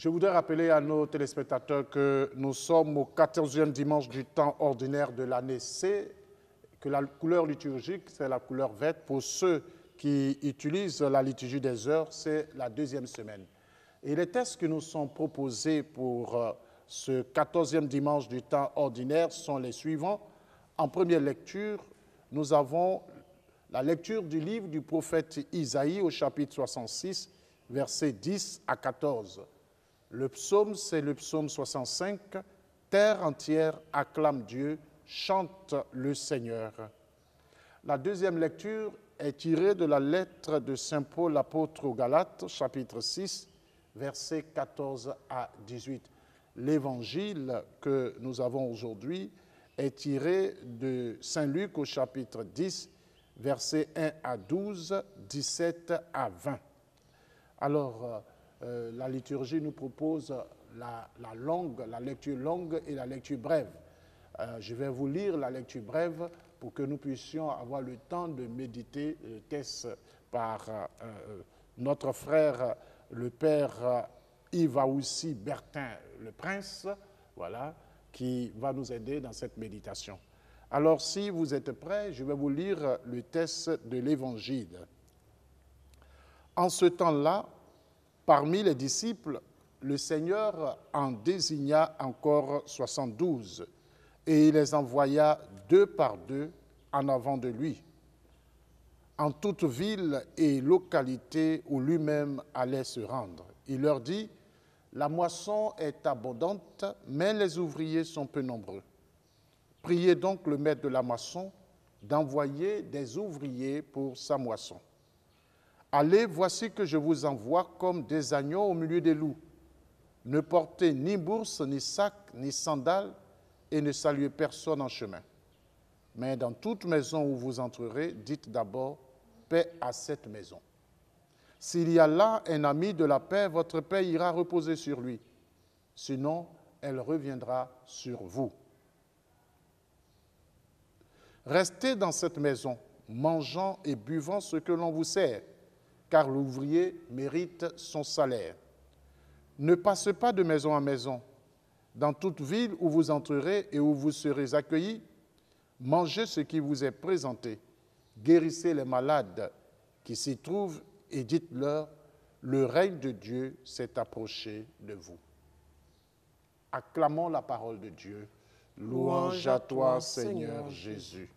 Je voudrais rappeler à nos téléspectateurs que nous sommes au 14e dimanche du temps ordinaire de l'année C, que la couleur liturgique, c'est la couleur verte. Pour ceux qui utilisent la liturgie des heures, c'est la deuxième semaine. Et les textes qui nous sont proposés pour ce 14e dimanche du temps ordinaire sont les suivants. En première lecture, nous avons la lecture du livre du prophète Isaïe au chapitre 66, versets 10 à 14. Le psaume, c'est le psaume 65. « Terre entière acclame Dieu, chante le Seigneur ». La deuxième lecture est tirée de la lettre de saint Paul l'apôtre aux Galates, chapitre 6, versets 14 à 18. L'évangile que nous avons aujourd'hui est tiré de saint Luc au chapitre 10, versets 1 à 12, 17 à 20. Alors, la liturgie nous propose la lecture longue et la lecture brève. Je vais vous lire la lecture brève pour que nous puissions avoir le temps de méditer le texte par notre frère, le père Yves Aoussi Bertin, le prince, voilà, qui va nous aider dans cette méditation. Alors, si vous êtes prêts, je vais vous lire le texte de l'Évangile. En ce temps-là, parmi les disciples, le Seigneur en désigna encore 72 et il les envoya deux par deux en avant de lui, en toute ville et localité où lui-même allait se rendre. Il leur dit, « La moisson est abondante, mais les ouvriers sont peu nombreux. Priez donc le maître de la moisson d'envoyer des ouvriers pour sa moisson. Allez, voici que je vous envoie comme des agneaux au milieu des loups. Ne portez ni bourse, ni sac, ni sandales, et ne saluez personne en chemin. Mais dans toute maison où vous entrerez, dites d'abord paix à cette maison. S'il y a là un ami de la paix, votre paix ira reposer sur lui. Sinon, elle reviendra sur vous. Restez dans cette maison, mangeant et buvant ce que l'on vous sert, car l'ouvrier mérite son salaire. Ne passez pas de maison en maison. Dans toute ville où vous entrerez et où vous serez accueillis, mangez ce qui vous est présenté. Guérissez les malades qui s'y trouvent et dites-leur, le règne de Dieu s'est approché de vous. Acclamons la parole de Dieu. Louange à toi, Seigneur Jésus.